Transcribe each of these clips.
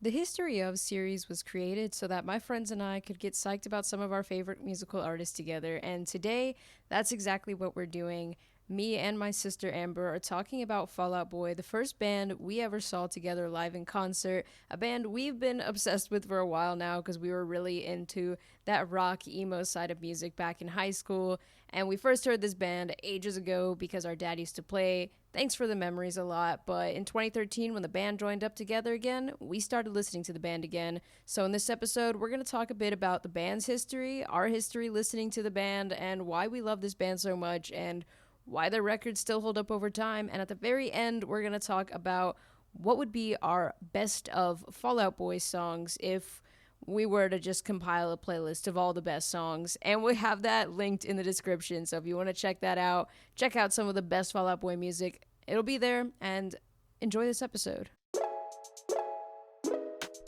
The History of series was created so that my friends and I could get psyched about some of our favorite musical artists together, and today, that's exactly what we're doing. Me and my sister Amber are talking about Fall Out Boy, the first band we ever saw together live in concert, a band we've been obsessed with for a while now because we were really into that rock emo side of music back in high school, and we first heard this band ages ago because our dad used to play. Thanks for the memories a lot, but in 2013, when the band joined up together again, we started listening to the band again. So in this episode, we're going to talk a bit about the band's history, our history listening to the band, and why we love this band so much, and why their records still hold up over time. And at the very end, we're going to talk about what would be our best of Fall Out Boy songs if we were to just compile a playlist of all the best songs. And we have that linked in the description. So if you want to check that out, check out some of the best Fall Out Boy music. It'll be there, and enjoy this episode.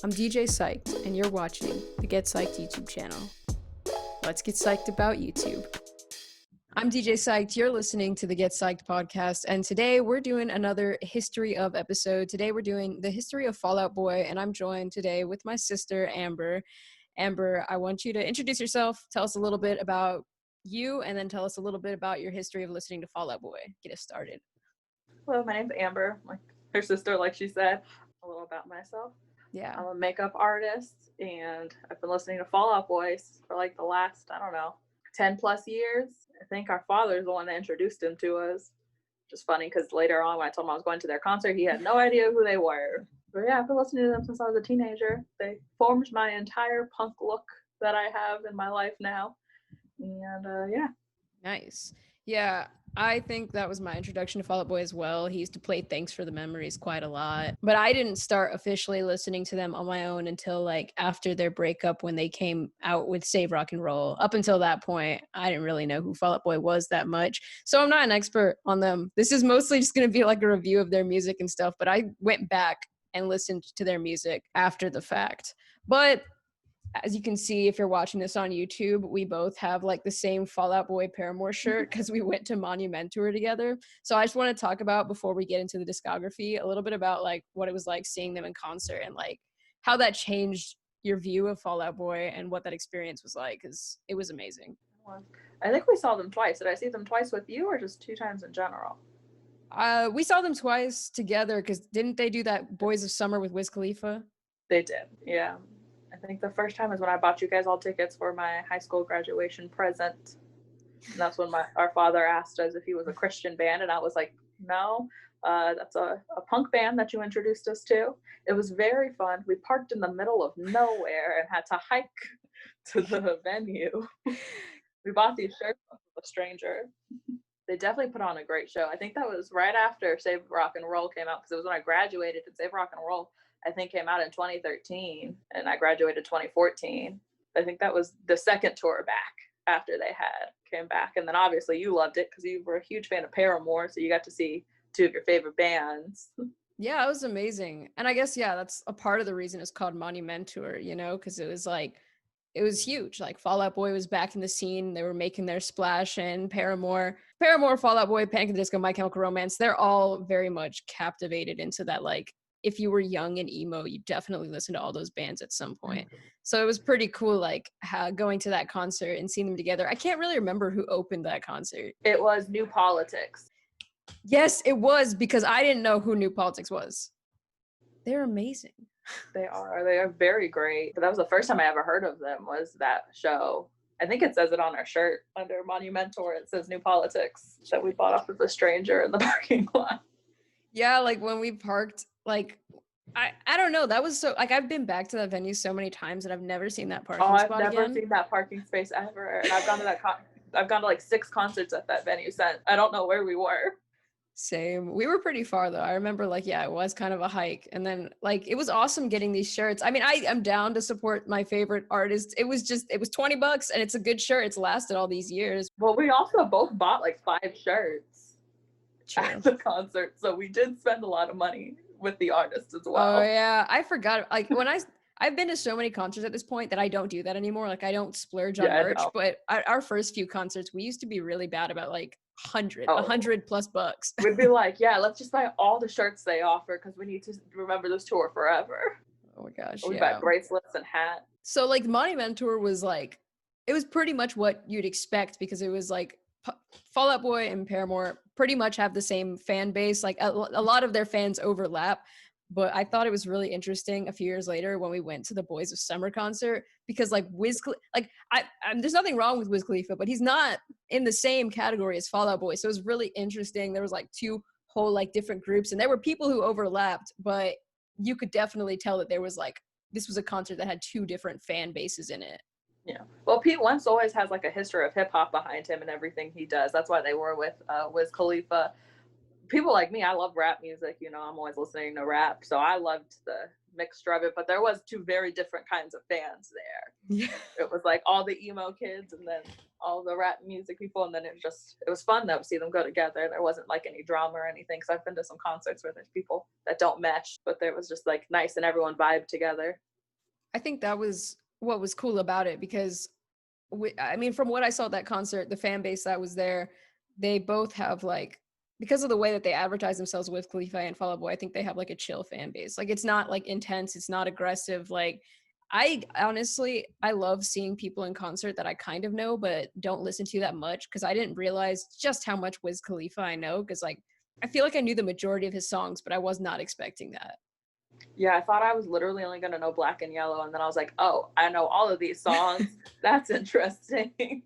I'm DJ Psyched, and you're watching the Get Psyched YouTube channel. Let's get psyched about YouTube. I'm DJ Psyched. You're listening to the Get Psyched podcast, and today we're doing another history of episode. Today we're doing the history of Fall Out Boy, and I'm joined today with my sister, Amber. Amber, I want you to introduce yourself, tell us a little bit about you, and then tell us a little bit about your history of listening to Fall Out Boy. Get us started. Hello, my name's Amber, like her sister, like she said. A little about myself. Yeah. I'm a makeup artist, and I've been listening to Fall Out Boys for like the last, 10 plus years. I think our father is the one that introduced him to us. Just funny because later on when I told him I was going to their concert, he had no idea who they were. But yeah, I've been listening to them since I was a teenager. They formed my entire punk look that I have in my life now. And yeah. Nice. Yeah, I think that was my introduction to Fall Out Boy as well. He used to play Thanks for the Memories quite a lot. But I didn't start officially listening to them on my own until like after their breakup when they came out with Save Rock and Roll. Up until that point, I didn't really know who Fall Out Boy was that much. So I'm not an expert on them. This is mostly just going to be like a review of their music and stuff. But I went back and listened to their music after the fact. But as you can see, if you're watching this on YouTube, we both have like the same Fall Out Boy Paramore shirt because we went to Monument Tour together. So I just want to talk about, before we get into the discography, a little bit about like what it was like seeing them in concert and like how that changed your view of Fall Out Boy and what that experience was like, because it was amazing. I think we saw them twice. Did I see them twice with you or just 2 times in general? We saw them twice together because didn't they do that Boys of Summer with Wiz Khalifa? They did, yeah. I think the first time is when I bought you guys all tickets for my high school graduation present. And that's when our father asked us if he was a Christian band, and I was like, no, that's a punk band that you introduced us to. It was very fun. We parked in the middle of nowhere and had to hike to the venue. We bought these shirts from a stranger. They definitely put on a great show. I think that was right after Save Rock and Roll came out, because it was when I graduated, and Save Rock and Roll I think came out in 2013, and I graduated 2014. I think that was the second tour back after they came back. And then obviously you loved it because you were a huge fan of Paramore, so you got to see 2 of your favorite bands. Yeah, it was amazing. And I guess, yeah, that's a part of the reason it's called Monument Tour, you know, because it was huge. Like Fall Out Boy was back in the scene. They were making their splash, and Paramore, Fall Out Boy, Panic! At the Disco, My Chemical Romance, they're all very much captivated into that, like, if you were young and emo, you definitely listened to all those bands at some point. So it was pretty cool, like going to that concert and seeing them together. I can't really remember who opened that concert. It was New Politics. Yes, it was, because I didn't know who New Politics was. They're amazing. They are very great. But that was the first time I ever heard of them, was that show. I think it says it on our shirt under Monument Tour. It says New Politics, that we bought off of a stranger in the parking lot. Yeah, like when we parked, like, I don't know. That was so, like, I've been back to that venue so many times and I've never seen that parking spot again. I've never seen that parking space ever. And I've gone to I've gone to like 6 concerts at that venue since. I don't know where we were. Same. We were pretty far though. I remember, like, yeah, it was kind of a hike. And then, like, it was awesome getting these shirts. I mean, I am down to support my favorite artists. It was $20 and it's a good shirt. It's lasted all these years. Well, we also both bought like 5 shirts True. At the concert. So we did spend a lot of money with the artists as well. Oh yeah. I forgot. Like when I've been to so many concerts at this point that I don't do that anymore. Like I don't splurge on merch, but our first few concerts, we used to be really bad about like $100+ We'd be like, yeah, let's just buy all the shirts they offer because we need to remember this tour forever. Oh my gosh, We yeah. bought bracelets and hats. So like the Monument Tour was like, it was pretty much what you'd expect because it was like Fall Out Boy and Paramore pretty much have the same fan base. Like a lot of their fans overlap. But I thought it was really interesting a few years later when we went to the Boys of Summer concert because like there's nothing wrong with Wiz Khalifa, but he's not in the same category as Fall Out Boy. So it was really interesting. There was like two whole like different groups and there were people who overlapped, but you could definitely tell that there was like, this was a concert that had two different fan bases in it. Yeah. Well, Pete Wentz always has like a history of hip hop behind him and everything he does. That's why they were with Wiz Khalifa. People like me, I love rap music. You know, I'm always listening to rap. So I loved the mixture of it. But there was two very different kinds of fans there. Yeah. It was like all the emo kids and then all the rap music people. And then it was fun though to see them go together. There wasn't like any drama or anything. Because I've been to some concerts where there's people that don't mesh. But there was just like nice and everyone vibed together. I think that was what was cool about it because, from what I saw at that concert, the fan base that was there, they both have like, because of the way that they advertise themselves with Khalifa and Fall Out Boy, I think they have like a chill fan base. Like it's not like intense, it's not aggressive. Like I love seeing people in concert that I kind of know but don't listen to that much because I didn't realize just how much Wiz Khalifa I know because like I feel like I knew the majority of his songs, but I was not expecting that. Yeah, I thought I was literally only going to know Black and Yellow, and then I was like, oh, I know all of these songs. That's interesting.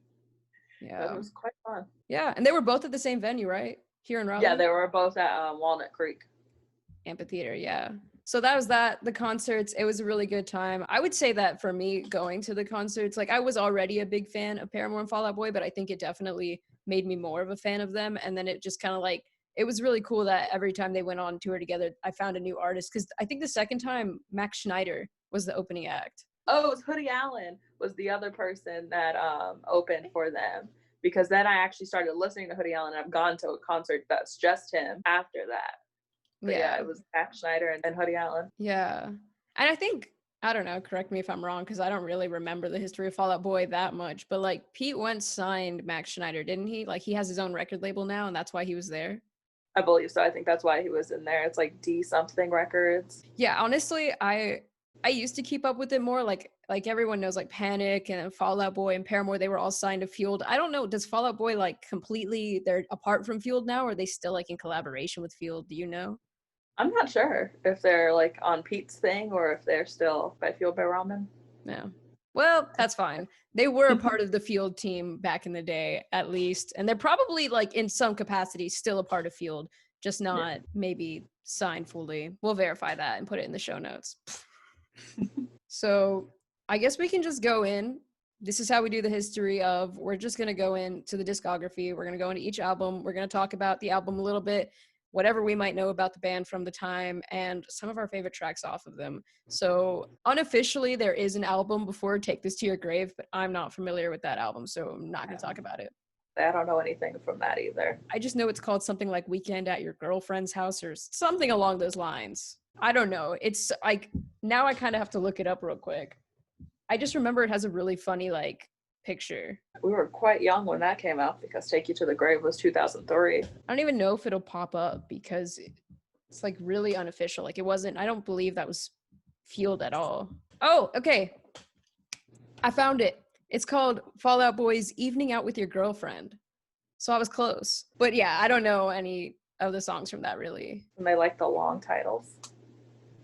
Yeah. It was quite fun. Yeah, and they were both at the same venue, right? Here in Raleigh? Yeah, they were both at Walnut Creek. Amphitheater, yeah. So that was that. The concerts, it was a really good time. I would say that for me, going to the concerts, like I was already a big fan of Paramore and Fall Out Boy, but I think it definitely made me more of a fan of them. And then it just kind of like, it was really cool that every time they went on tour together, I found a new artist. Because I think the second time, Max Schneider was the opening act. Oh, it was Hoodie Allen was the other person that opened for them. Because then I actually started listening to Hoodie Allen, and I've gone to a concert that's just him after that. But yeah, it was Max Schneider and Hoodie Allen. Yeah. And I think, I don't know, correct me if I'm wrong, because I don't really remember the history of Fall Out Boy that much, but like Pete Wentz signed Max Schneider, didn't he? Like he has his own record label now, and that's why he was there. I believe so. I think that's why he was in there. It's like D something records. Yeah, honestly, I used to keep up with it more. Like everyone knows, like Panic and Fall Out Boy and Paramore, they were all signed to Fueled. I don't know, does Fall Out Boy like completely, they're apart from Fueled now, or are they still like in collaboration with Fueled? Do you know? I'm not sure if they're like on Pete's thing or if they're still by Fueled by Ramen. Yeah. Well, that's fine. They were a part of the Fueled team back in the day, at least. And they're probably like in some capacity still a part of Fueled, just not maybe signed fully. We'll verify that and put it in the show notes. So I guess we can just go in. This is how we do the history of, we're just going to go into the discography. We're going to go into each album. We're going to talk about the album a little bit, whatever we might know about the band from the time, and some of our favorite tracks off of them. So unofficially, there is an album before Take This to Your Grave, but I'm not familiar with that album, so I'm not going to talk about it. I don't know anything from that either. I just know it's called something like Weekend at Your Girlfriend's House or something along those lines. I don't know. It's like, now I kind of have to look it up real quick. I just remember it has a really funny like picture. We were quite young when that came out because Take You to the Grave was 2003. I don't even know if it'll pop up because it's like really unofficial. Like it wasn't, I don't believe that was Fueled at all. Oh, okay. I found it. It's called Fall Out Boy's Evening Out with Your Girlfriend. So I was close. But yeah, I don't know any of the songs from that really. And they like the long titles.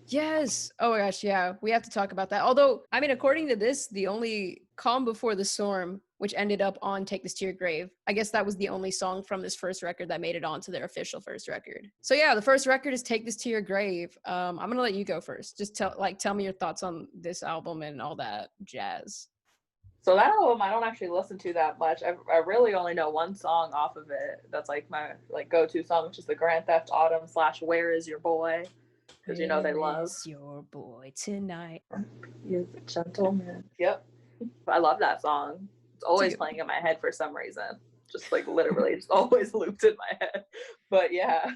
Yes. Oh my gosh, yeah. We have to talk about that. Although, I mean, according to this, the only Calm Before the Storm, which ended up on Take This to Your Grave, I guess that was the only song from this first record that made it onto their official first record. So yeah, the first record is Take This to Your Grave. I'm going to let you go first. Just tell me your thoughts on this album and all that jazz. So that album, I don't actually listen to that much. I really only know one song off of it. That's like my like go-to song, which is the Grand Theft Autumn / Where Is Your Boy? Because you know they love. Where is your boy tonight? You're the gentleman. Yep. I love that song. It's always playing in my head for some reason. Just like literally, just always looped in my head. But yeah,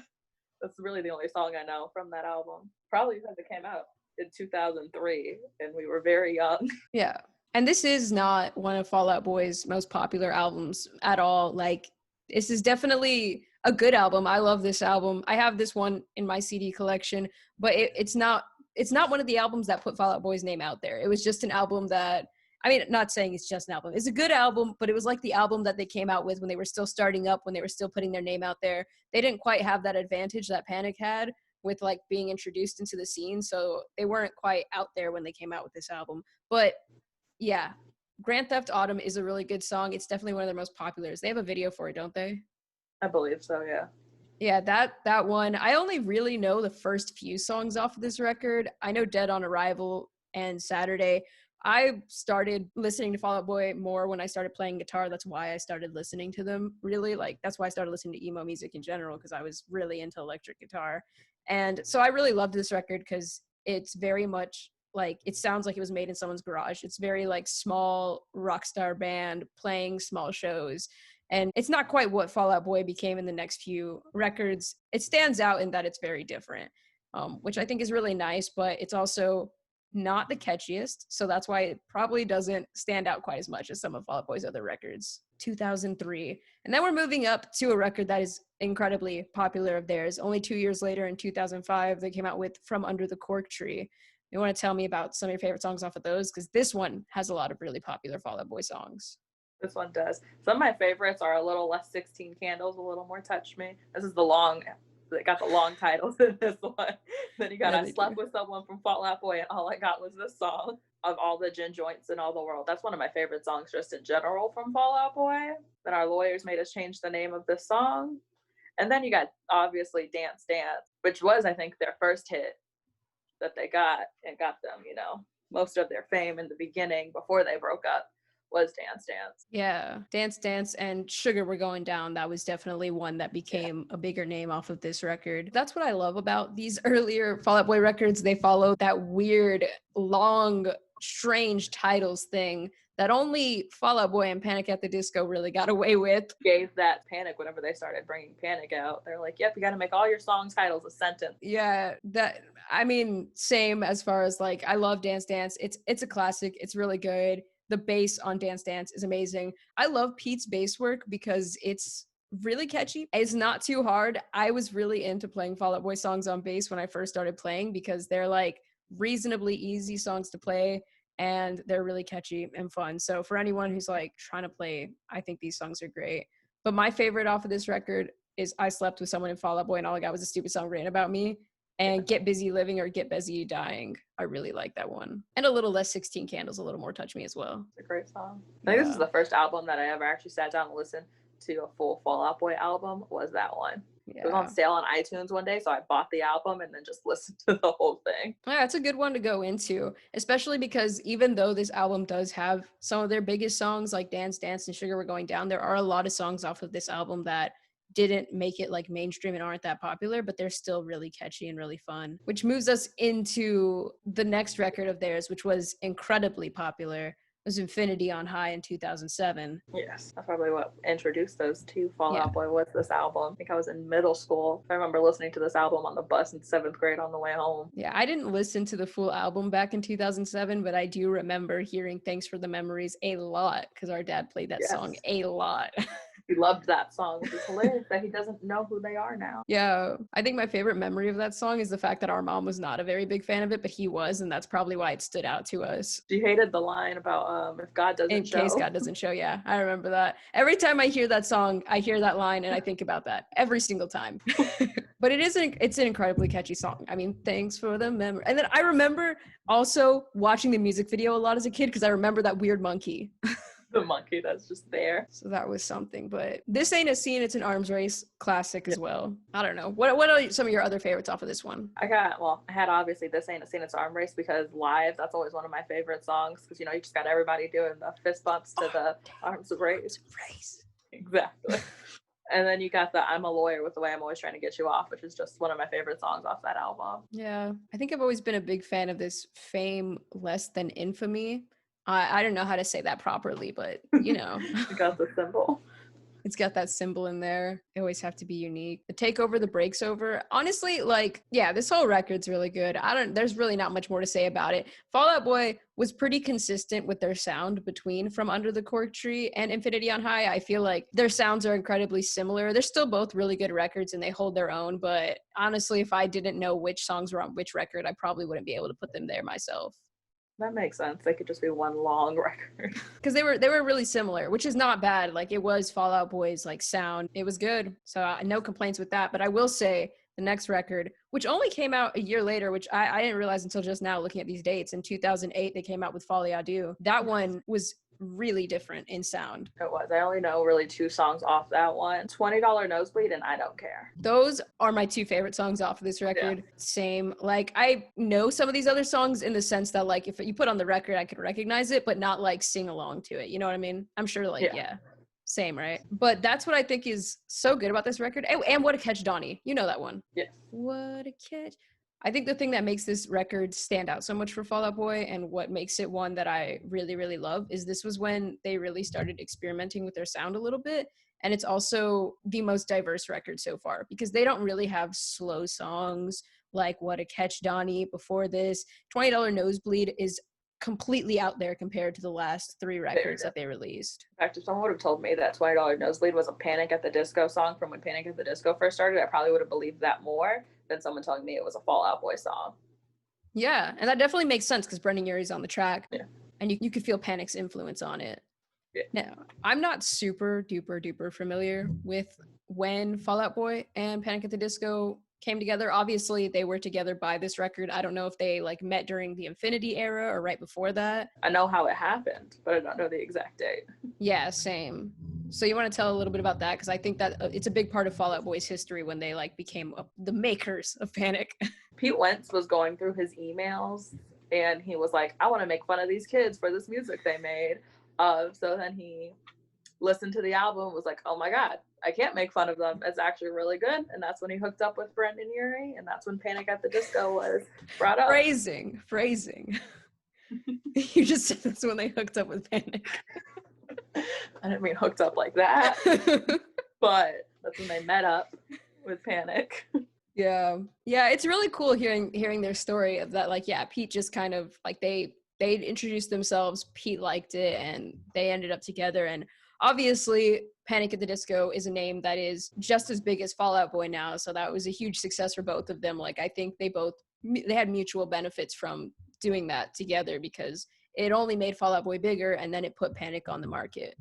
that's really the only song I know from that album. Probably because it came out in 2003 and we were very young. Yeah. And this is not one of Fall Out Boy's most popular albums at all. Like, this is definitely a good album. I love this album. I have this one in my CD collection, but it's not it's not one of the albums that put Fall Out Boy's name out there. It was just an album that, I mean, not saying it's just an album. It's a good album, but it was like the album that they came out with when they were still starting up, when they were still putting their name out there. They didn't quite have that advantage that Panic had with like being introduced into the scene. So they weren't quite out there when they came out with this album. But yeah, Grand Theft Autumn is a really good song. It's definitely one of their most popular. They have a video for it, don't they? I believe so, yeah. Yeah, that one. I only really know the first few songs off of this record. I know Dead on Arrival and Saturday. I started listening to Fall Out Boy more when I started playing guitar. That's why I started listening to them, really. Like, that's why I started listening to emo music in general, because I was really into electric guitar. And so I really loved this record because it's very much like, it sounds like it was made in someone's garage. It's very like small rock star band playing small shows. And it's not quite what Fall Out Boy became in the next few records. It stands out in that it's very different, which I think is really nice, but it's also not the catchiest. So that's why it probably doesn't stand out quite as much as some of Fall Out Boy's other records. 2003. And then we're moving up to a record that is incredibly popular of theirs. Only 2 years later, in 2005, they came out with From Under the Cork Tree. You want to tell me about some of your favorite songs off of those? Because this one has a lot of really popular Fall Out Boy songs. This one does. Some of my favorites are A Little Less 16 Candles, A Little More Touch Me. This is the long, they got the long titles in this one. Then you got I Slept With Someone from Fall Out Boy, and all I got was this song, Of All the Gin Joints in All the World. That's one of my favorite songs just in general from Fall Out Boy. Then our lawyers made us change the name of this song. And then you got, obviously, Dance Dance, which was, I think, their first hit that they got and got them, you know, most of their fame in the beginning before they broke up was Dance Dance. Yeah, Dance Dance and Sugar We're Going Down. That was definitely one that became a bigger name off of this record. That's what I love about these earlier Fall Out Boy records. They follow that weird, long, strange titles thing that only Fall Out Boy and Panic at the Disco really got away with. Gave that Panic whenever they started bringing Panic out. They're like, yep, you got to make all your song titles a sentence. Yeah, that, I mean, same as far as like, I love Dance Dance. It's a classic. It's really good. The bass on Dance Dance is amazing. I love Pete's bass work because it's really catchy. It's not too hard. I was really into playing Fall Out Boy songs on bass when I first started playing because they're like reasonably easy songs to play and they're really catchy and fun. So for anyone who's like trying to play, I think these songs are great. But my favorite off of this record is I Slept With Someone in Fall Out Boy and all I got was a stupid song written about me. And Get Busy Living or Get Busy Dying. I really like that one. And A Little Less 16 Candles, A Little More Touch Me as well. It's a great song. I think this is the first album that I ever actually sat down and listened to a full Fall Out Boy album, was that one. Yeah. It was on sale on iTunes one day, so I bought the album and then just listened to the whole thing. Yeah, it's a good one to go into, especially because even though this album does have some of their biggest songs like Dance Dance and Sugar We're Going Down, there are a lot of songs off of this album that didn't make it like mainstream and aren't that popular, but they're still really catchy and really fun. Which moves us into the next record of theirs, which was incredibly popular. It was Infinity on High in 2007. Yes, that's probably what introduced those to Fall Out Boy was this album. I think I was in middle school. I remember listening to this album on the bus in 7th grade on the way home. Yeah, I didn't listen to the full album back in 2007, but I do remember hearing Thanks for the Memories a lot because our dad played that song a lot. He loved that song, which is hilarious that he doesn't know who they are now. Yeah, I think my favorite memory of that song is the fact that our mom was not a very big fan of it, but he was, and that's probably why it stood out to us. She hated the line about if God doesn't show. In case God doesn't show, yeah. I remember that. Every time I hear that song, I hear that line and I think about that every single time. But it's an incredibly catchy song. I mean, thanks for the memory. And then I remember also watching the music video a lot as a kid because I remember that weird monkey. The monkey that's just there. So that was something. But This Ain't a Scene, It's an Arms Race classic as well. I don't know. What are some of your other favorites off of this one? I had obviously This Ain't a Scene, It's an Arms Race because live, that's always one of my favorite songs because, you know, you just got everybody doing the fist bumps to the arms race. Exactly. And then you got the I'm a Lawyer with The Way I'm Always Trying to Get You Off, which is just one of my favorite songs off that album. Yeah. I think I've always been a big fan of this Fame Less Than Infamy. I don't know how to say that properly, but you know. You got the symbol. It's got that symbol in there. They always have to be unique. The takeover, the breaks over. Honestly, like, yeah, this whole record's really good. There's really not much more to say about it. Fall Out Boy was pretty consistent with their sound between From Under the Cork Tree and Infinity on High. I feel like their sounds are incredibly similar. They're still both really good records and they hold their own. But honestly, if I didn't know which songs were on which record, I probably wouldn't be able to put them there myself. That makes sense. They could just be one long record. Because they were really similar, which is not bad. Like, it was Fall Out Boy's like sound. It was good. So no complaints with that. But I will say the next record, which only came out a year later, which I didn't realize until just now looking at these dates. In 2008, they came out with Folie à Deux. That one was really different in sound. It was. I only know really 2 songs off that one. $20 Nosebleed and I Don't Care. Those are my 2 favorite songs off of this record. Yeah. Same. Like, I know some of these other songs in the sense that, like, if you put on the record, I could recognize it, but not like sing along to it. You know what I mean? I'm sure, like, yeah. Same, right? But that's what I think is so good about this record. And What a Catch, Donnie. You know that one. Yes. What a Catch. I think the thing that makes this record stand out so much for Fall Out Boy and what makes it one that I really, really love is this was when they really started experimenting with their sound a little bit. And it's also the most diverse record so far because they don't really have slow songs like What a Catch, Donnie before this. $20 Nosebleed is completely out there compared to the last 3 records that they released. In fact, if someone would have told me that $20 Nosebleed was a Panic at the Disco song from when Panic at the Disco first started, I probably would have believed that more than someone telling me it was a Fall Out Boy song. Yeah, and that definitely makes sense because Brendan Urie's on the track. Yeah. And you could feel Panic's influence on it. Yeah. Now, I'm not super duper familiar with when Fall Out Boy and Panic at the Disco came together. Obviously, they were together by this record. I don't know if they like met during the Infinity era or right before that. I know how it happened, but I don't know the exact date. Yeah, same. So you want to tell a little bit about that? Because I think that it's a big part of Fall Out Boy's history when they like became the makers of Panic. Pete Wentz was going through his emails and he was like, I want to make fun of these kids for this music they made. So then he listened to the album and was like, oh my God, I can't make fun of them. It's actually really good. And that's when he hooked up with Brendan Urie, and that's when Panic at the Disco was brought up. Phrasing. You just said that's when they hooked up with Panic. I didn't mean hooked up like that, but that's when they met up with Panic. Yeah, it's really cool hearing their story of that. Like, yeah, Pete just kind of like they introduced themselves, Pete liked it, and they ended up together. And obviously Panic at the Disco is a name that is just as big as Fall Out Boy now, so that was a huge success for both of them. Like, I think they had mutual benefits from doing that together because it only made Fall Out Boy bigger and then it put Panic on the market.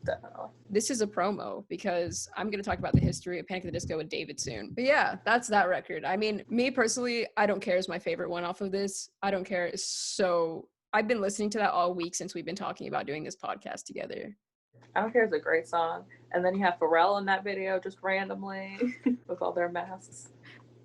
Definitely. This is a promo because I'm going to talk about the history of Panic at the Disco with David soon. But yeah, that's that record. I mean, me personally, I Don't Care is my favorite one off of this. I Don't Care is so... I've been listening to that all week since we've been talking about doing this podcast together. I Don't Care is a great song. And then you have Pharrell in that video just randomly with all their masks.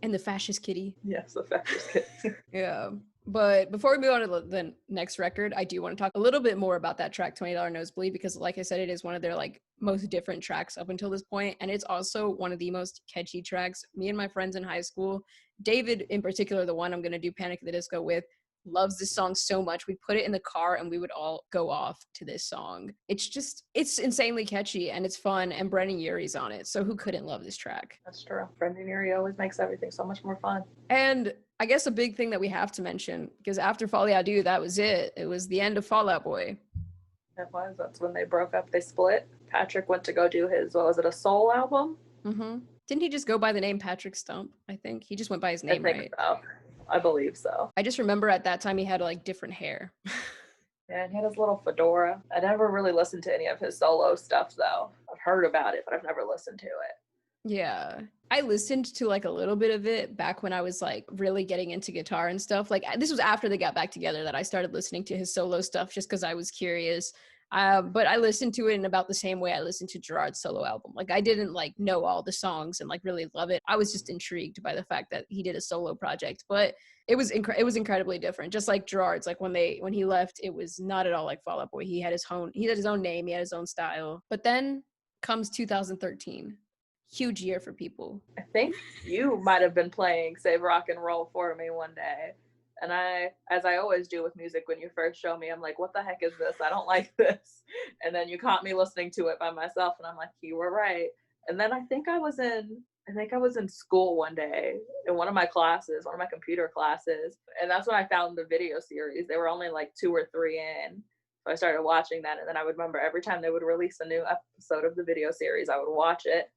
And the fascist kitty. Yes, the fascist kitty. Yeah. But before we move on to the next record, I do want to talk a little bit more about that track, $20 Nosebleed, because like I said, it is one of their like most different tracks up until this point. And it's also one of the most catchy tracks. Me and my friends in high school, David in particular, the one I'm going to do Panic at the Disco with, loves this song so much. We put it in the car and we would all go off to this song. It's insanely catchy and it's fun, and Brendan Urie's on it. So who couldn't love this track? That's true. Brendan Urie always makes everything so much more fun. And I guess a big thing that we have to mention, because after Folie à Deux, that was it. It was the end of Fall Out Boy. It was. That's when they broke up. They split. Patrick went to go do his, what was it, a soul album? Mm-hmm. Didn't he just go by the name Patrick Stump? I think he just went by his name, right? So. I believe so. I just remember at that time he had like different hair. Yeah, and he had his little fedora. I never really listened to any of his solo stuff though. I've heard about it, but I've never listened to it. Yeah. I listened to like a little bit of it back when I was like really getting into guitar and stuff. Like, this was after they got back together that I started listening to his solo stuff just because I was curious. But I listened to it in about the same way I listened to Gerard's solo album. Like, I didn't like know all the songs and like really love it. I was just intrigued by the fact that he did a solo project, but it was incredibly different. Just like Gerard's, like when he left, it was not at all like Fall Out Boy. He had his own name, he had his own style. But then comes 2013. Huge year for people. I think you might have been playing Save Rock and Roll for me one day. And as I always do with music, when you first show me, I'm like, what the heck is this? I don't like this. And then you caught me listening to it by myself, and I'm like, you were right. And then I think I was in school one day in one of my classes, one of my computer classes, and that's when I found the video series. They were only like 2 or 3 in. So I started watching that, and then I would remember every time they would release a new episode of the video series, I would watch it,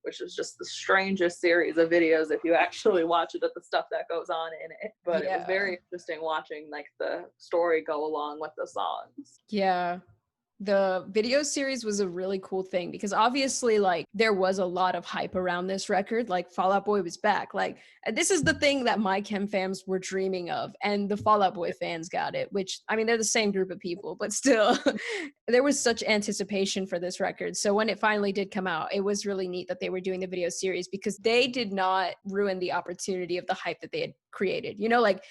which is just the strangest series of videos if you actually watch it, at the stuff that goes on in it. But it was very interesting watching like the story go along with the songs. Yeah. The video series was a really cool thing because obviously like there was a lot of hype around this record. Like Fall Out Boy was back. Like this is the thing that my Chem fams were dreaming of, and the Fall Out Boy fans got it, which I mean they're the same group of people, but still there was such anticipation for this record. So when it finally did come out, it was really neat that they were doing the video series because they did not ruin the opportunity of the hype that they had created. You know, like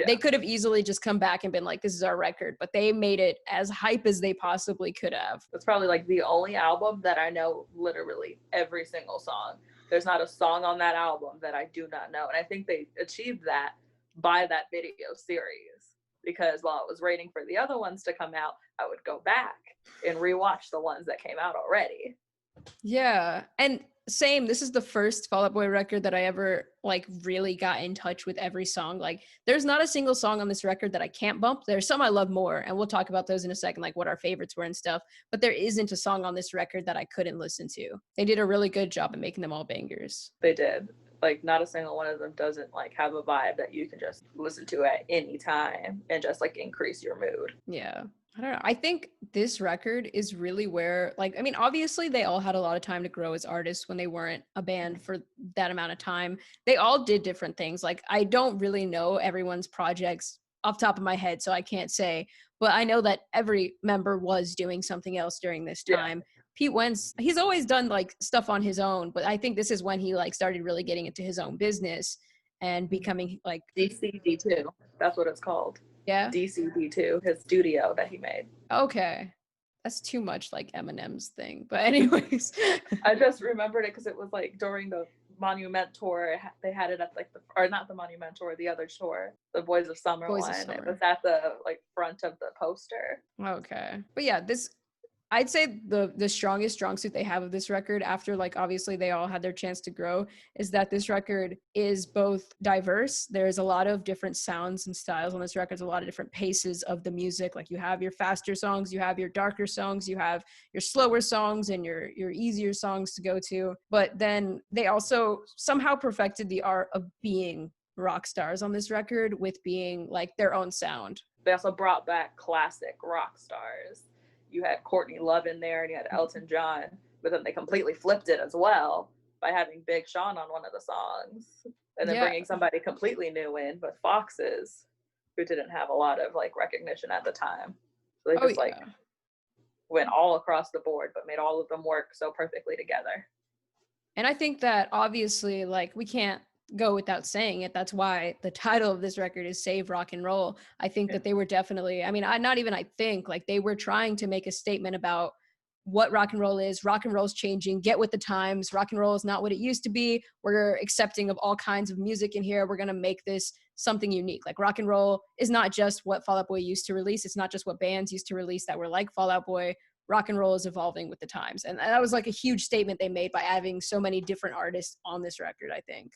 they could have easily just come back and been like, this is our record, but they made it as hype as they possibly could have. It's probably like the only album that I know literally every single song. There's not a song on that album that I do not know. And I think they achieved that by that video series, because while I was waiting for the other ones to come out, I would go back and rewatch the ones that came out already. Yeah. And same, this is the first Fall Out Boy record that I ever like really got in touch with every song. Like there's not a single song on this record that I can't bump. There's some I love more, and we'll talk about those in a second, like what our favorites were and stuff, but there isn't a song on this record that I couldn't listen to. They did a really good job of making them all bangers. They did. Like not a single one of them doesn't like have a vibe that you can just listen to at any time and just like increase your mood. Yeah. I don't know. I think this record is really where, like, I mean, obviously they all had a lot of time to grow as artists when they weren't a band for that amount of time. They all did different things. Like, I don't really know everyone's projects off the top of my head, so I can't say, but I know that every member was doing something else during this time. Yeah. Pete Wentz, he's always done like stuff on his own, but I think this is when he like started really getting into his own business and becoming like DCD2. That's what it's called. Yeah. DCD2, his studio that he made. Okay. That's too much like Eminem's thing. But anyways. I just remembered it because it was like during the Monument tour, they had it at like or not the Monument tour, the other tour, the Boys of Summer one. It was at the like front of the poster. Okay. But yeah, I'd say the strongest strong suit they have of this record, after like obviously they all had their chance to grow, is that this record is both diverse. There's a lot of different sounds and styles on this record. There's a lot of different paces of the music. Like you have your faster songs, you have your darker songs, you have your slower songs and your easier songs to go to. But then they also somehow perfected the art of being rock stars on this record with being like their own sound. They also brought back classic rock stars. You had Courtney Love in there and you had Elton John, but then they completely flipped it as well by having Big Sean on one of the songs and then bringing somebody completely new in, but Foxes, who didn't have a lot of like recognition at the time. So they just like went all across the board, but made all of them work so perfectly together. And I think that obviously like we can't go without saying it. That's why the title of this record is Save Rock and Roll. I think that they were definitely, I mean, I think like they were trying to make a statement about what rock and roll is. Rock and roll is changing. Get with the times. Rock and roll is not what it used to be. We're accepting of all kinds of music in here. We're going to make this something unique. Like rock and roll is not just what Fall Out Boy used to release. It's not just what bands used to release that were like Fall Out Boy. Rock and roll is evolving with the times. And that was like a huge statement they made by having so many different artists on this record, I think.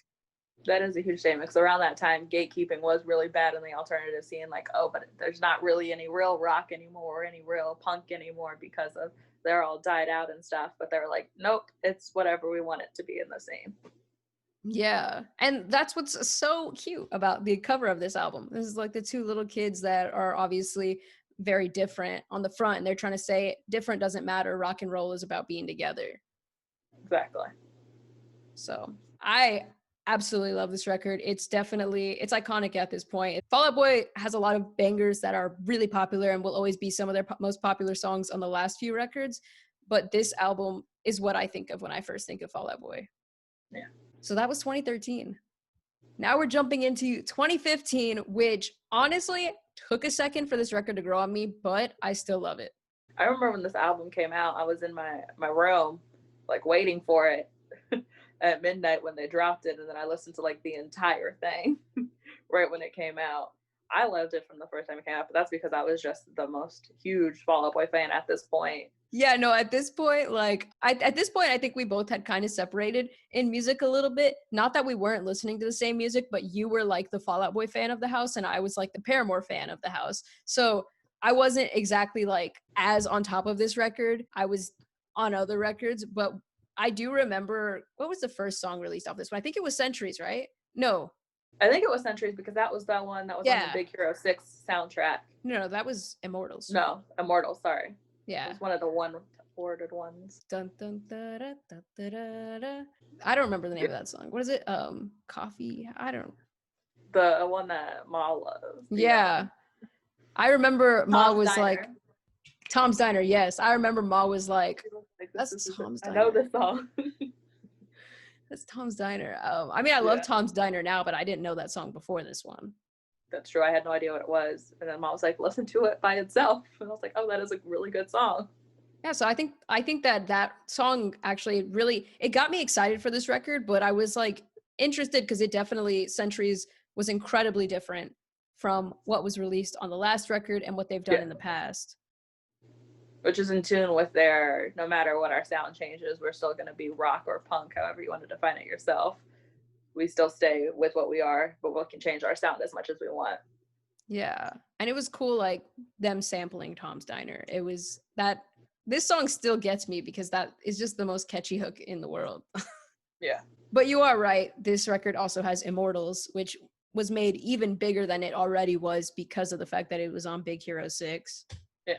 That is a huge statement, because around that time, gatekeeping was really bad in the alternative scene. Like, oh, but there's not really any real rock anymore or any real punk anymore because of they're all died out and stuff. But they're like, nope, it's whatever we want it to be in the scene. Yeah. And that's what's so cute about the cover of this album. This is like the two little kids that are obviously very different on the front. And they're trying to say different doesn't matter. Rock and roll is about being together. Exactly. So I absolutely love this record. It's iconic at this point. Fall Out Boy has a lot of bangers that are really popular and will always be some of their most popular songs on the last few records. But this album is what I think of when I first think of Fall Out Boy. Yeah. So that was 2013. Now we're jumping into 2015, which honestly took a second for this record to grow on me, but I still love it. I remember when this album came out, I was in my room, like waiting for it. At midnight when they dropped it, and then I listened to like the entire thing right when it came out. I loved it from the first time it came out, but that's because I was just the most huge Fall Out Boy fan at this point. Yeah, no, at this point, like, at this point, I think we both had kind of separated in music a little bit. Not that we weren't listening to the same music, but you were like the Fall Out Boy fan of the house, and I was like the Paramore fan of the house. So I wasn't exactly like as on top of this record. I was on other records, but I do remember, what was the first song released off this one? I think it was Centuries, right? No. I think it was Centuries because that was the one that was on the Big Hero 6 soundtrack. No, that was Immortals. No, Immortals, sorry. Yeah. It was one of the ordered ones. Dun, dun, da, da, da, da, da, da. I don't remember the name of that song. What is it? Coffee? I don't. The one that Ma loves. Yeah. I remember Ma was like, Tom's Diner, yes. I remember Ma was like, that's Tom's Diner. I know this song. That's Tom's Diner. I mean, I love Tom's Diner now, but I didn't know that song before this one. That's true. I had no idea what it was. And then Ma was like, listen to it by itself. And I was like, oh, that is a really good song. Yeah, so I think that song actually really, it got me excited for this record, but I was like interested because it definitely, Centuries was incredibly different from what was released on the last record and what they've done in the past. Which is in tune with their, no matter what our sound changes, we're still going to be rock or punk, however you want to define it yourself. We still stay with what we are, but we can change our sound as much as we want. Yeah. And it was cool, like, them sampling Tom's Diner. It was that, this song still gets me because that is just the most catchy hook in the world. Yeah. But you are right. This record also has Immortals, which was made even bigger than it already was because of the fact that it was on Big Hero 6. Yeah.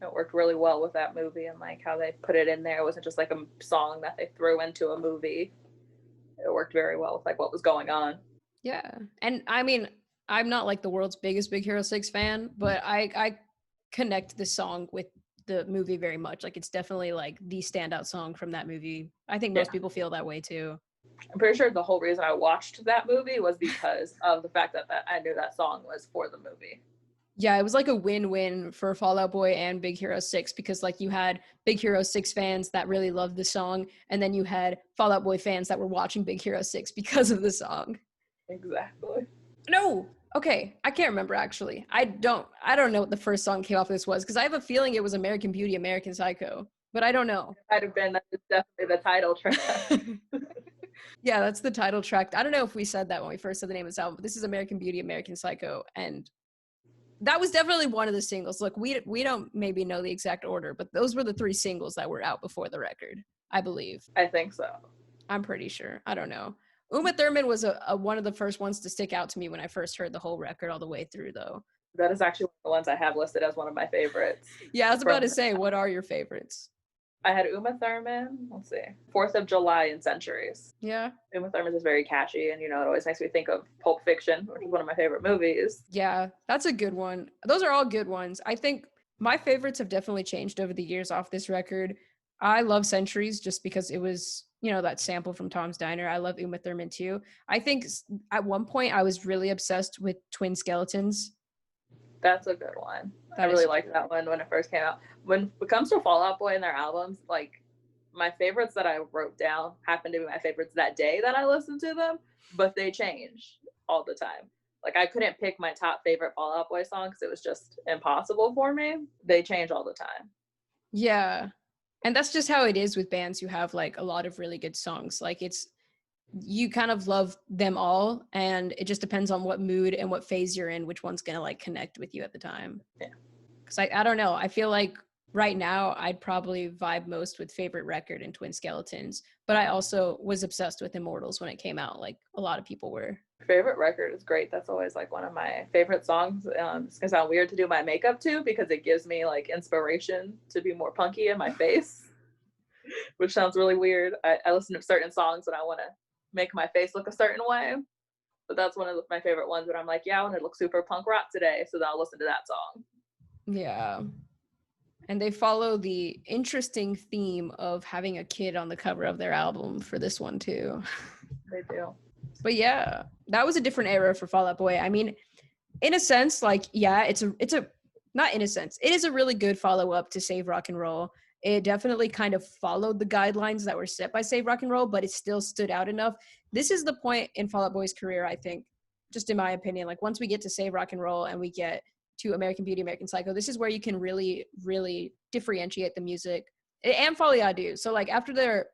It worked really well with that movie and like how they put it in there. It wasn't just like a song that they threw into a movie. It worked very well with like what was going on. Yeah. And I mean, I'm not like the world's biggest Big Hero 6 fan, but I connect this song with the movie very much. Like, it's definitely like the standout song from that movie. I think most people feel that way too. I'm pretty sure the whole reason I watched that movie was because of the fact that I knew that song was for the movie. Yeah, it was like a win-win for Fall Out Boy and Big Hero 6 because like you had Big Hero 6 fans that really loved the song, and then you had Fall Out Boy fans that were watching Big Hero 6 because of the song. Exactly. No. Okay, I can't remember actually. I don't know what the first song came off this was because I have a feeling it was American Beauty, American Psycho, but I don't know. It might have been, that's definitely the title track. Yeah, that's the title track. I don't know if we said that when we first said the name of this album, but this is American Beauty, American Psycho, and that was definitely one of the singles. Look, we don't maybe know the exact order, but those were the 3 singles that were out before the record, I believe. I think so. I'm pretty sure. I don't know. Uma Thurman was a one of the first ones to stick out to me when I first heard the whole record all the way through, though. That is actually one of the ones I have listed as one of my favorites. Yeah, I was about to say, what are your favorites? I had Uma Thurman, let's see, 4th of July and Centuries. Yeah. Uma Thurman is very catchy, and, you know, it always makes me think of Pulp Fiction, which is one of my favorite movies. Yeah, that's a good one. Those are all good ones. I think my favorites have definitely changed over the years off this record. I love Centuries just because it was, you know, that sample from Tom's Diner. I love Uma Thurman too. I think at one point I was really obsessed with Twin Skeletons. That's a good one. I really liked that one when it first came out. When it comes to Fall Out Boy and their albums, like, my favorites that I wrote down happen to be my favorites that day that I listened to them, but they change all the time. Like, I couldn't pick my top favorite Fall Out Boy song because it was just impossible for me. They change all the time. Yeah. And that's just how it is with bands who have like a lot of really good songs. Like, you kind of love them all, and it just depends on what mood and what phase you're in, which one's gonna like connect with you at the time. Yeah. Because I don't know. I feel like right now I'd probably vibe most with Favorite Record and Twin Skeletons, but I also was obsessed with Immortals when it came out, like a lot of people were. Favorite Record is great. That's always like one of my favorite songs. It's gonna sound weird to do my makeup to because it gives me like inspiration to be more punky in my face, which sounds really weird. I listen to certain songs when I want to make my face look a certain way, but that's one of my favorite ones when I'm like, yeah, I want to look super punk rock today, so then I'll listen to that song. Yeah. And they follow the interesting theme of having a kid on the cover of their album for this one too. They do. But yeah, that was a different era for Fall Out Boy. I mean, in a sense, like, yeah, it's a not in a sense, it is a really good follow-up to Save Rock and Roll. It definitely kind of followed the guidelines that were set by Save Rock and Roll, but it still stood out enough. This is the point in Fall Out Boy's career, I think, just in my opinion, like once we get to Save Rock and Roll and we get to American Beauty, American Psycho, this is where you can really, really differentiate the music, and Folly I Do. So like after their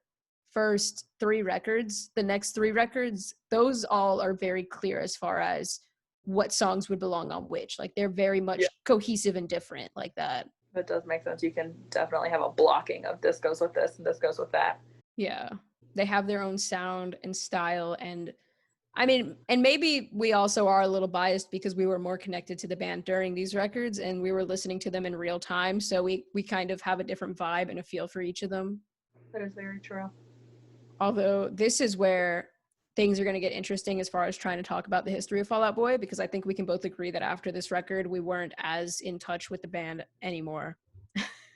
first 3 records, the next 3 records, those all are very clear as far as what songs would belong on which. Like they're very much cohesive and different like that. It does make sense. You can definitely have a blocking of this goes with this and this goes with that. Yeah. They have their own sound and style. And I mean, and maybe we also are a little biased because we were more connected to the band during these records and we were listening to them in real time. So we kind of have a different vibe and a feel for each of them. That is very true. Although this is where things are going to get interesting as far as trying to talk about the history of Fall Out Boy, because I think we can both agree that after this record, we weren't as in touch with the band anymore.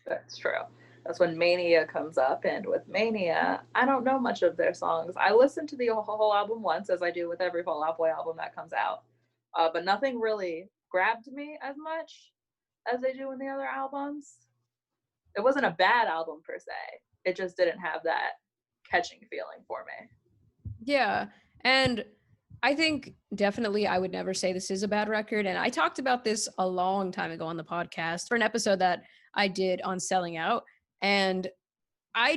That's true. That's when Mania comes up, and with Mania, I don't know much of their songs. I listened to the whole album once, as I do with every Fall Out Boy album that comes out, but nothing really grabbed me as much as they do in the other albums. It wasn't a bad album per se. It just didn't have that catching feeling for me. Yeah, and I think definitely I would never say this is a bad record, and I talked about this a long time ago on the podcast for an episode that I did on Selling Out, and I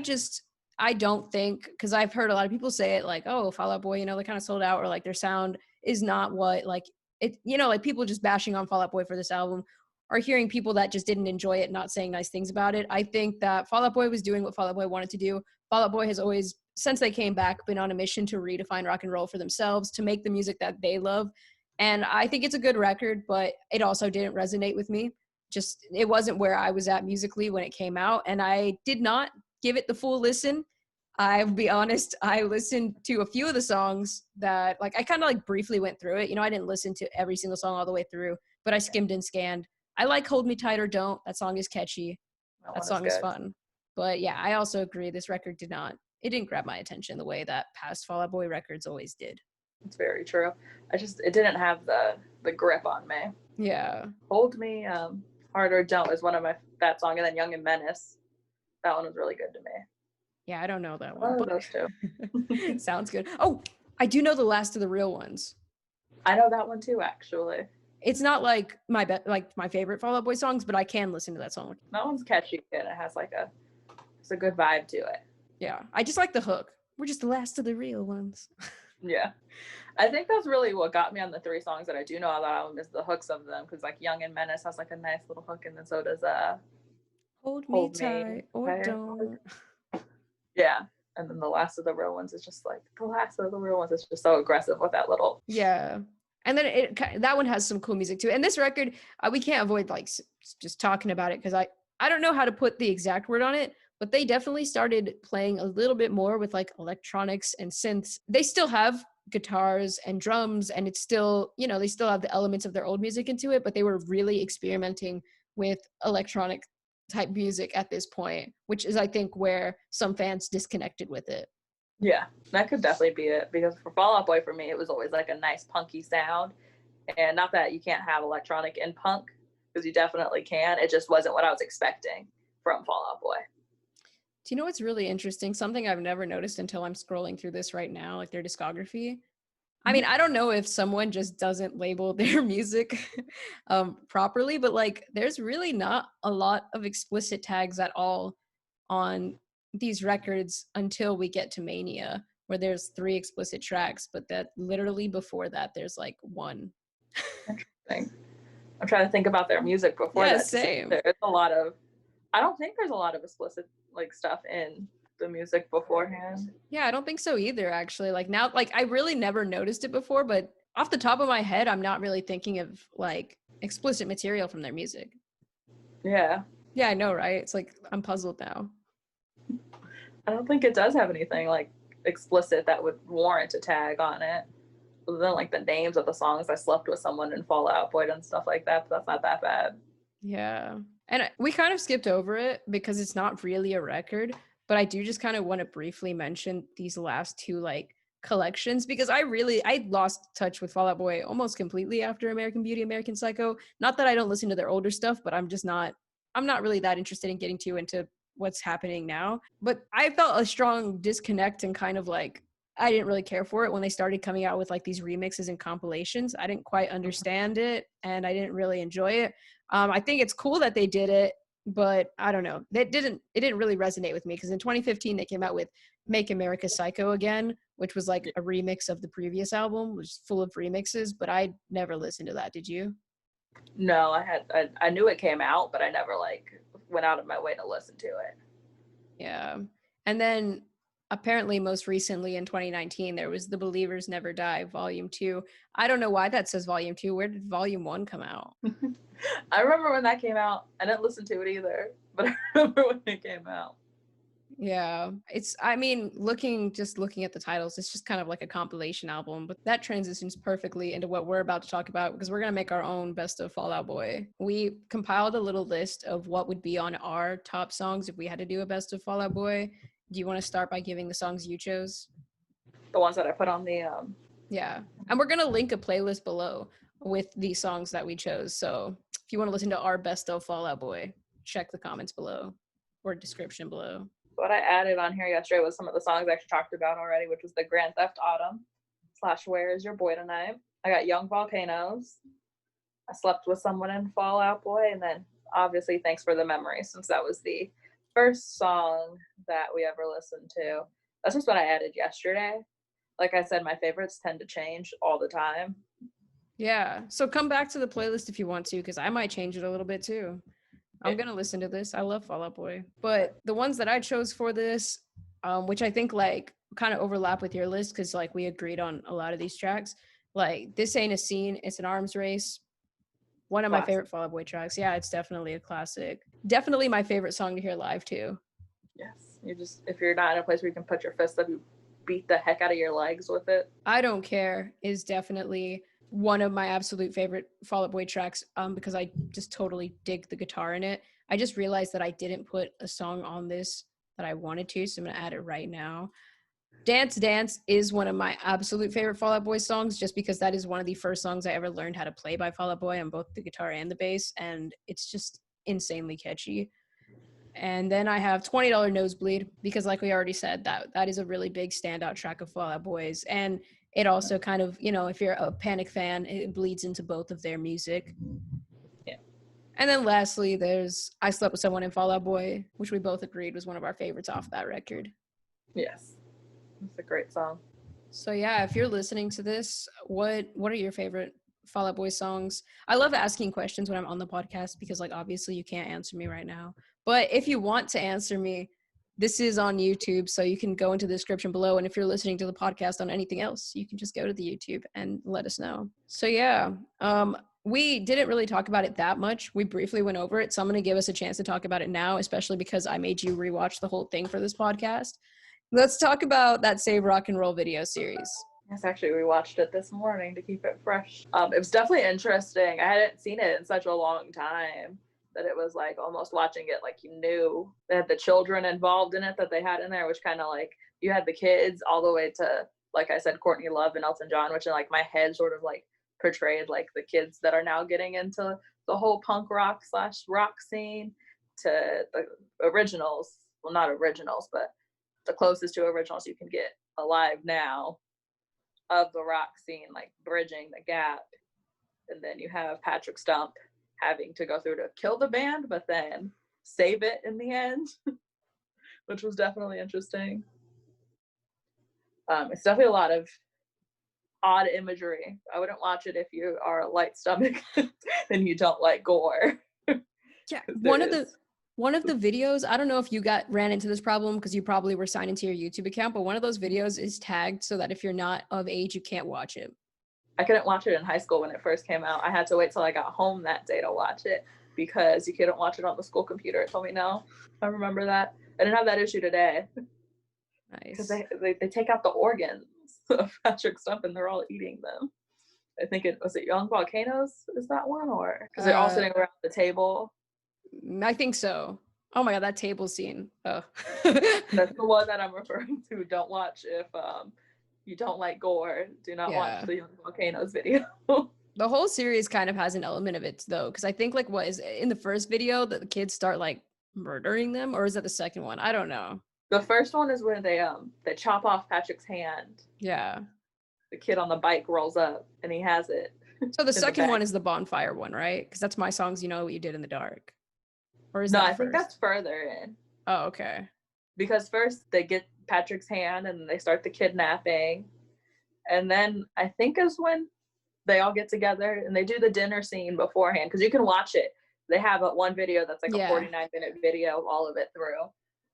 don't think, because I've heard a lot of people say it like, oh, Fall Out Boy, you know, they kind of sold out, or like their sound is not what, like, it, you know, like people just bashing on Fall Out Boy for this album, or hearing people that just didn't enjoy it not saying nice things about it. I think that Fall Out Boy was doing what Fall Out Boy wanted to do. Fall Out Boy has always, since they came back, been on a mission to redefine rock and roll for themselves, to make the music that they love. And I think it's a good record, but it also didn't resonate with me. Just, it wasn't where I was at musically when it came out, and I did not give it the full listen. I'll be honest, I listened to a few of the songs that, like, I kind of like briefly went through it. You know, I didn't listen to every single song all the way through, but I skimmed and scanned. I like Hold Me Tight or Don't. That song is catchy. That song is fun. But yeah, I also agree this record didn't grab my attention the way that past Fall Out Boy records always did. It's very true. It didn't have the grip on me. Yeah. Hold Me Hard or Don't is one of that song, and then Young and Menace. That one was really good to me. Yeah, I don't know that one. But those two. Sounds good. Oh, I do know The Last of the Real Ones. I know that one too, actually. It's not like my favorite Fall Out Boy songs, but I can listen to that song. That one's catchy and it has it's a good vibe to it. Yeah, I just like the hook. We're just the last of the real ones. Yeah, I think that's really what got me on the 3 songs that I do know on that album is the hooks of them, because like Young and Menace has like a nice little hook, and then so does Hold Me Tight or Don't. Yeah, and then The Last of the Real Ones is just like The Last of the Real Ones is just so aggressive with that little. Yeah. And then that one has some cool music too. And this record, we can't avoid like just talking about it, because I don't know how to put the exact word on it, but they definitely started playing a little bit more with like electronics and synths. They still have guitars and drums, and it's still, you know, they still have the elements of their old music into it, but they were really experimenting with electronic type music at this point, which is, I think, where some fans disconnected with it. Yeah, that could definitely be it, because for Fall Out Boy, for me, it was always like a nice punky sound. And not that you can't have electronic in punk, because you definitely can. It just wasn't what I was expecting from Fall Out Boy. Do you know what's really interesting? Something I've never noticed until I'm scrolling through this right now, like their discography. I mean, I don't know if someone just doesn't label their music properly, but like there's really not a lot of explicit tags at all on these records until we get to Mania, where there's 3 explicit tracks, but that literally before that there's like 1. Interesting. I'm trying to think about their music before that. Same. There's a lot of, I don't think there's a lot of explicit like stuff in the music beforehand. Yeah, I don't think so either, actually. Like now, like I really never noticed it before, but off the top of my head, I'm not really thinking of like explicit material from their music. Yeah. Yeah, I know, right? It's like I'm puzzled now. I don't think it does have anything like explicit that would warrant a tag on it, other than like the names of the songs. I slept with someone in Fall Out Boy and stuff like that, but that's not that bad. Yeah. And we kind of skipped over it because it's not really a record, but I do just kind of want to briefly mention these last 2 like collections, because I lost touch with Fall Out Boy almost completely after American Beauty, American Psycho. Not that I don't listen to their older stuff, but I'm not really that interested in getting too into what's happening now. But I felt a strong disconnect and kind of like I didn't really care for it when they started coming out with like these remixes and compilations. I didn't quite understand it, and I didn't really enjoy it. I think it's cool that they did it, but I don't know. It didn't really resonate with me because in 2015 they came out with Make America Psycho Again, which was like a remix of the previous album, which is full of remixes, but I never listened to that. Did you? No, I knew it came out, but I never like went out of my way to listen to it. Yeah. And then apparently most recently in 2019 there was The Believers Never Die Volume 2. I don't know why that says Volume 2. Where did Volume 1 come out? I remember when that came out. I didn't listen to it either, but I remember when it came out. Yeah, I mean, looking at the titles, it's just kind of like a compilation album, but that transitions perfectly into what we're about to talk about because we're going to make our own best of Fall Out Boy. We compiled a little list of what would be on our top songs if we had to do a best of Fall Out Boy. Do you want to start by giving the songs you chose? The ones that I put on the Yeah. And we're going to link a playlist below with the songs that we chose. So if you want to listen to our best of Fall Out Boy, check the comments below or description below. What I added on here yesterday was some of the songs I actually talked about already, which was the Grand Theft Autumn / Where Is Your Boy Tonight. I got Young Volcanoes. I Slept With Someone in Fall Out Boy. And then obviously Thanks for the Memory, since that was the first song that we ever listened to. That's just what I added yesterday. Like I said, my favorites tend to change all the time. Yeah. So come back to the playlist if you want to, because I might change it a little bit too. I'm going to listen to this. I love Fall Out Boy. But the ones that I chose for this, which I think like kind of overlap with your list because like we agreed on a lot of these tracks, like This Ain't a Scene, It's an Arms Race. One of my favorite Fall Out Boy tracks. Yeah, it's definitely a classic. Definitely my favorite song to hear live too. Yes. If you're not in a place where you can put your fist up, you beat the heck out of your legs with it. I Don't Care is definitely one of my absolute favorite Fall Out Boy tracks because I just totally dig the guitar in it. I just realized that I didn't put a song on this that I wanted to, so I'm going to add it right now. Dance Dance is one of my absolute favorite Fall Out Boy songs just because that is one of the first songs I ever learned how to play by Fall Out Boy on both the guitar and the bass, and it's just insanely catchy. And then I have $20 Nosebleed because like we already said, that is a really big standout track of Fall Out Boys. And it also kind of, you know, if you're a Panic fan, it bleeds into both of their music. Yeah. And then lastly, there's I Slept With Someone in Fall Out Boy, which we both agreed was one of our favorites off that record. Yes. It's a great song. So yeah, if you're listening to this, what are your favorite Fall Out Boy songs? I love asking questions when I'm on the podcast because like obviously you can't answer me right now. But if you want to answer me, this is on YouTube, so you can go into the description below. And if you're listening to the podcast on anything else, you can just go to the YouTube and let us know. So yeah, we didn't really talk about it that much. We briefly went over it. So I'm going to give us a chance to talk about it now, especially because I made you rewatch the whole thing for this podcast. Let's talk about that Save Rock and Roll video series. Yes, actually, we watched it this morning to keep it fresh. It was definitely interesting. I hadn't seen it in such a long time that it was like almost watching it like you knew. They had the children involved in it that they had in there, which kind of like you had the kids all the way to, like I said, Courtney Love and Elton John, which in like my head sort of like portrayed like the kids that are now getting into the whole punk rock / rock scene, to the originals. Well, not originals, but the closest to originals you can get alive now of the rock scene, like bridging the gap. And then you have Patrick Stump having to go through to kill the band, but then save it in the end, which was definitely interesting. It's definitely a lot of odd imagery. I wouldn't watch it if you are a light stomach and you don't like gore. Yeah, one of the videos, I don't know if you ran into this problem because you probably were signed into your YouTube account, but one of those videos is tagged so that if you're not of age, you can't watch it. I couldn't watch it in high school when it first came out. I had to wait till I got home that day to watch it because you couldn't watch it on the school computer. It told me no. I remember that. I didn't have that issue today. Nice. Because they take out the organs of Patrick Stump and they're all eating them. I think was it Young Volcanoes? Is that one? Or because they're all sitting around the table. I think so. Oh my god, that table scene. Oh. That's the one that I'm referring to. Don't watch if you don't like gore. Do not watch the Young Volcanoes video. The whole series kind of has an element of it though, because I think like what is in the first video that the kids start like murdering them, or is that the second one? I don't know. The first one is where they chop off Patrick's hand. Yeah. The kid on the bike rolls up and he has it. So the second one is the bonfire one, right? Because that's My Songs You Know What You Did in the Dark. Or is that I first? think that's further in. Oh, okay. Because first they get Patrick's hand and they start the kidnapping. And then I think is when they all get together and they do the dinner scene beforehand. Because you can watch it. They have one video that's like a 49-minute video of all of it through,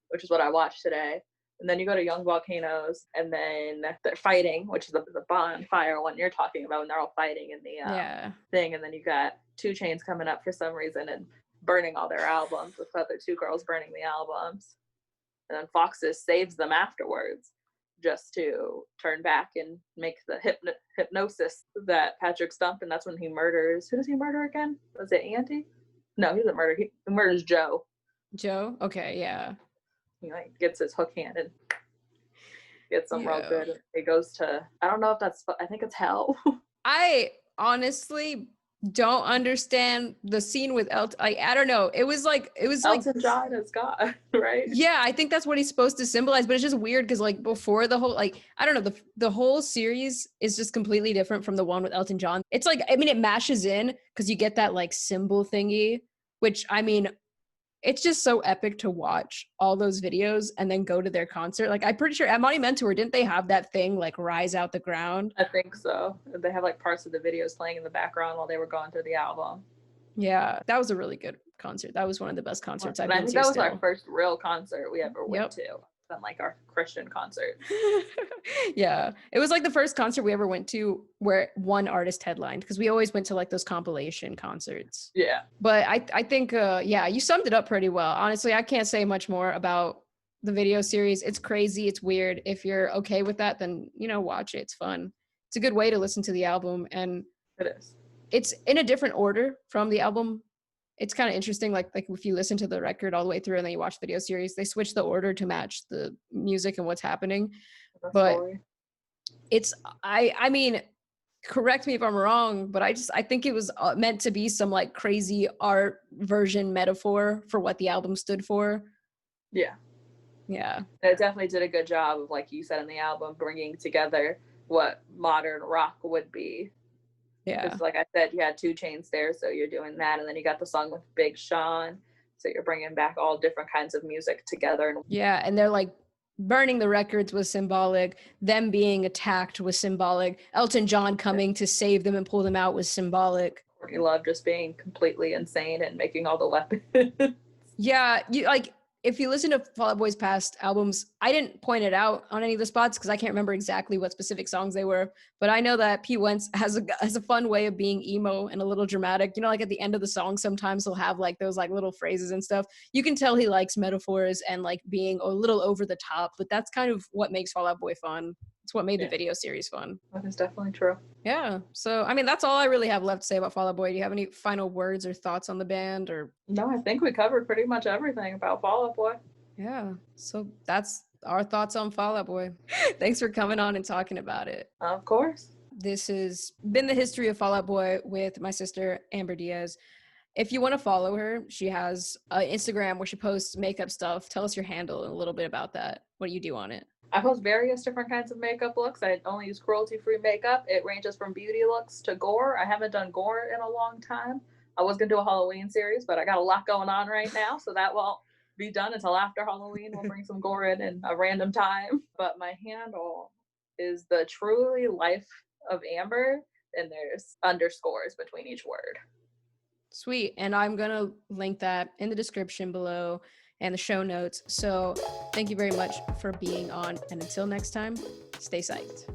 which is what I watched today. And then you go to Young Volcanoes, and then they're fighting, which is the bonfire one you're talking about, and they're all fighting in the thing. And then you got 2 Chainz coming up for some reason and burning all their albums, with the other 2 girls burning the albums. And then Foxes saves them afterwards, just to turn back and make the hypnosis that Patrick stumped. And that's when he murders. Who does he murder again? Was it Auntie? No, he doesn't murder. He murders Joe. Joe? Okay, yeah. He like gets his hook hand and gets him real good. It goes to, I don't know if that's, I think it's hell. I honestly don't understand the scene with Elton. I don't know. It was Elton John is God, right? Yeah, I think that's what he's supposed to symbolize, but it's just weird because like before the whole, like, I don't know, the whole series is just completely different from the one with Elton John. It's like, I mean, it mashes in because you get that like symbol thingy, which I mean, it's just so epic to watch all those videos and then go to their concert. Like, I'm pretty sure at Monument Tour, didn't they have that thing like rise out the ground? I think so. They have like parts of the videos playing in the background while they were going through the album. Yeah, that was a really good concert. That was one of the best concerts I've been to. I think that was our first real concert we ever went to. Than like our Christian concert. Yeah, it was like the first concert we ever went to where one artist headlined, because we always went to like those compilation concerts. Yeah, but I think you summed it up pretty well. Honestly, I can't say much more about the video series. It's crazy, it's weird. If you're okay with that, then watch it. It's fun. It's a good way to listen to the album, and it is. It's in a different order from the album. It's kind of interesting, like if you listen to the record all the way through and then you watch the video series, they switch the order to match the music and what's happening. But it's, I mean, correct me if I'm wrong, but I think it was meant to be some like crazy art version metaphor for what the album stood for. Yeah. Yeah. It definitely did a good job of, like you said in the album, bringing together what modern rock would be. Yeah. Because like I said, you had 2 Chainz there, so you're doing that. And then you got the song with Big Sean. So you're bringing back all different kinds of music together. Yeah, and they're like, burning the records was symbolic. Them being attacked was symbolic. Elton John coming to save them and pull them out was symbolic. Courtney Love just being completely insane and making all the weapons. Yeah, if you listen to Fall Out Boy's past albums, I didn't point it out on any of the spots because I can't remember exactly what specific songs they were, but I know that Pete Wentz has a fun way of being emo and a little dramatic. Like at the end of the song, sometimes he'll have like those like little phrases and stuff. You can tell he likes metaphors and like being a little over the top, but that's kind of what makes Fall Out Boy fun. It's what made the video series fun. That is definitely true. Yeah. So, I mean, that's all I really have left to say about Fall Out Boy. Do you have any final words or thoughts on the band? Or no, I think we covered pretty much everything about Fall Out Boy. Yeah. So that's our thoughts on Fall Out Boy. Thanks for coming on and talking about it. Of course. This has been the history of Fall Out Boy with my sister, Amber Diaz. If you want to follow her, she has Instagram where she posts makeup stuff. Tell us your handle and a little bit about that. What do you do on it? I post various different kinds of makeup looks. I only use cruelty-free makeup. It ranges from beauty looks to gore. I haven't done gore in a long time. I was going to do a Halloween series, but I got a lot going on right now, so that won't be done until after Halloween. We'll bring some gore in a random time. But my handle is the Truly Life of Amber, and there's underscores between each word. Sweet. And I'm going to link that in the description below and the show notes. So thank you very much for being on. And until next time, stay psyched.